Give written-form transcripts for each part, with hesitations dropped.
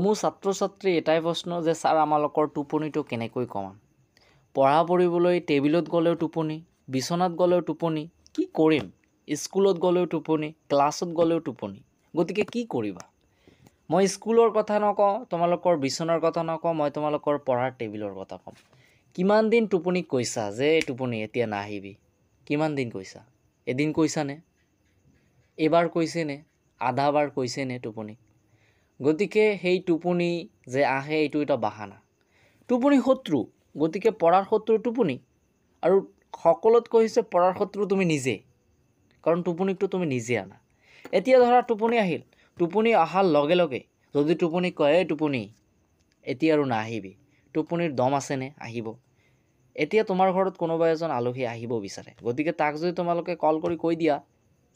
মোৰ ছাত্ৰ ছাত্ৰী এটাই প্ৰশ্ন যে ছাৰ আমালোকৰ টোপনিটো কেনেকৈ কমাম পঢ়া পঢ়িবলৈ টেবিলত গ'লেও টোপনি বিছনাত গ'লেও টোপনি কি কৰিম স্কুলত গ'লেও টোপনি ক্লাছত গ'লেও টোপনি গতিকে কি কৰিবা মই স্কুলৰ কথা নকওঁ তোমালোকৰ বিছনাৰ কথা নকওঁ মই তোমালোকৰ পঢ়াৰ টেবিলৰ কথা ক'ম কিমান দিন টোপনি কৈছা যে টোপনি এতিয়া নাহিবি কিমান দিন কৈছা এদিন কৈছানে এবাৰ কৈছেনে আধাবাৰ কৈছেনে টোপনি গতিকে সেই টোপনি যে আহে এইটো এটা বাহানা টোপনি শত্ৰু গতিকে পঢ়াৰ শত্ৰু টোপনি আৰু সকলোতকৈ হৈছে পঢ়াৰ শত্ৰু তুমি নিজে কাৰণ টোপনিটো তুমি নিজে আনা এতিয়া ধৰা টোপনি আহিল টোপনি অহাৰ লগে লগে যদি টোপনি কয় টোপনি এতিয়া আৰু নাহিবি টোপনিৰ দম আছেনে আহিব এতিয়া তোমাৰ ঘৰত কোনোবা এজন আলহী আহিব বিচাৰে গতিকে তাক যদি তোমালোকে কল কৰি কৈ দিয়া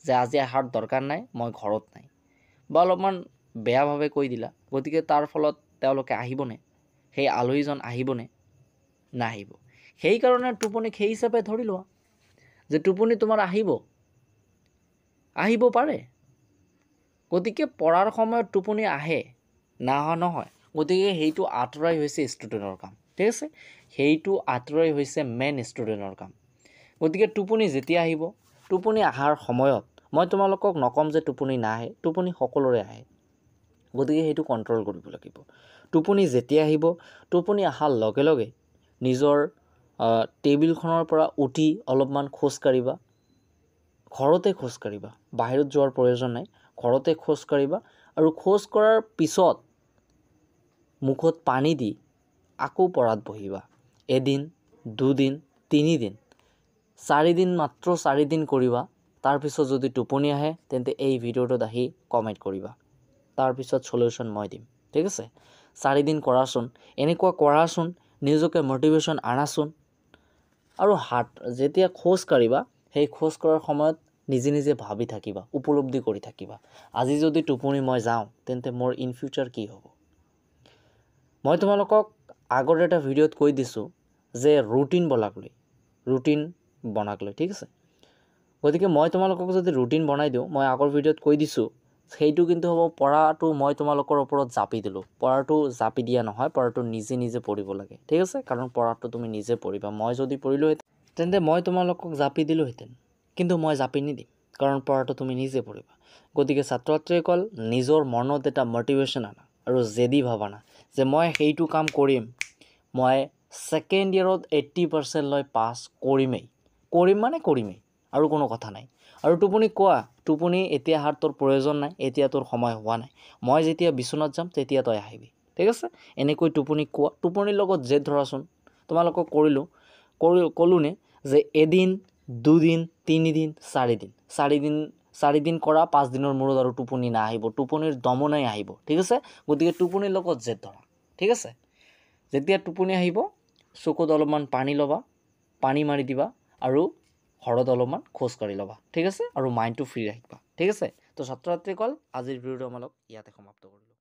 যে আজি আহাৰ দৰকাৰ নাই মই ঘৰত নাই বা অলপমান বেয়াভাৱে কৈ দিলা গতিকে তাৰ ফলত তেওঁলোকে আহিবনে সেই আলহীজন আহিবনে নাহিব সেইকাৰণে টোপনিক সেই হিচাপে ধৰি লোৱা যে টোপনি তোমাৰ আহিব পাৰে গতিকে পঢ়াৰ সময়ত টোপনি আহে নাহা নহয় গতিকে সেইটো আঁতৰাই হৈছে ষ্টুডেণ্টৰ কাম ঠিক আছে সেইটো আঁতৰাই হৈছে মেইন ষ্টুডেণ্টৰ কাম গতিকে টোপনি যেতিয়া আহিব টোপনি অহাৰ সময়ত মই তোমালোকক নকম যে টোপনি নাহে টোপনি সকলোৰে আহে গতিকে সেইটো কণ্ট্ৰল কৰিব লাগিব টোপনি যেতিয়া আহিব টোপনি অহাৰ লগে লগে নিজৰ টেবিলখনৰ পৰা উঠি অলপমান খোজ কাঢ়িবা ঘৰতে খোজ কাঢ়িবা বাহিৰত যোৱাৰ প্ৰয়োজন নাই ঘৰতে খোজ কাঢ়িবা আৰু খোজ কঢ়াৰ পিছত মুখত পানী দি আকৌ পঢ়াত বহিবা এদিন দুদিন তিনিদিন চাৰিদিন মাত্ৰ 4 দিন কৰিবা তাৰপিছত যদি টোপনি আহে তেন্তে এই ভিডিঅ'টোত আহি কমেণ্ট কৰিবা তাৰপিছত সলিউশ্যন মই দিম ঠিক আছে 4 দিন কৰাচোন এনেকুৱা কৰাচোন নিজকে মটিভেশ্যন আনাচোন আৰু যেতিয়া খোজ কাঢ়িবা সেই খোজ কঢ়াৰ সময়ত নিজে নিজে ভাবি থাকিবা উপলব্ধি কৰি থাকিবা আজি যদি টোপনি মই যাওঁ তেন্তে মোৰ ইন ফিউচাৰ কি হ'ব মই তোমালোকক আগৰ এটা ভিডিঅ'ত কৈ দিছোঁ যে ৰুটিন বনাবলৈ ঠিক আছে গতিকে মই তোমালোকক যদি ৰুটিন বনাই দিওঁ মই আগৰ ভিডিঅ'ত কৈ দিছোঁ সেইটো কিন্তু হ'ব পঢ়াটো মই তোমালোকৰ ওপৰত জাপি দিলোঁ পঢ়াটো জাপি দিয়া নহয় পঢ়াটো নিজে নিজে পঢ়িব লাগে ঠিক আছে কাৰণ পঢ়াটো তুমি নিজে পঢ়িবা মই যদি পঢ়িলোহেঁতেন তেন্তে মই তোমালোকক জাপি দিলোহেঁতেন কিন্তু মই জাপি নিদিম কাৰণ পঢ়াটো তুমি নিজে পঢ়িবা গতিকে ছাত্ৰ ছাত্ৰীসকল নিজৰ মনত এটা মটিভেশ্যন আনা আৰু জেদি ভাৱনা যে মই সেইটো কাম কৰিম মই ছেকেণ্ড ইয়েৰত 80% লৈ পাছ কৰিমেই আৰু কোনো কথা নাই আৰু টোপনি কোৱা টোপনি এতিয়া অহাৰ তোৰ প্ৰয়োজন নাই এতিয়া তোৰ সময় হোৱা নাই মই যেতিয়া বিচনাত যাম তেতিয়া তই আহিবি ঠিক আছে এনেকৈ টোপনি কোৱা টোপনিৰ লগত জেদ ধৰাচোন তোমালোকক ক'লোনে যে এদিন দুদিন তিনিদিন চাৰিদিন কৰা 5 দিনৰ মূৰত আৰু টোপনি নাহিব টোপনিৰ দমনাই আহিব ঠিক আছে গতিকে টোপনিৰ লগত জেদ ধৰা ঠিক আছে যেতিয়া টোপনি আহিব চকুত অলপমান পানী ল'বা পানী মাৰি দিবা আৰু ঘৰত অলপমান খোজ কাঢ়ি ল'বা ঠিক আছে আৰু মাইণ্ডটো ফ্ৰী ৰাখিবা ঠিক আছে তো ছাত্ৰ ছাত্ৰীসকল আজিৰ ভিডিঅ'টো আমালোক ইয়াতে সমাপ্ত কৰিলোঁ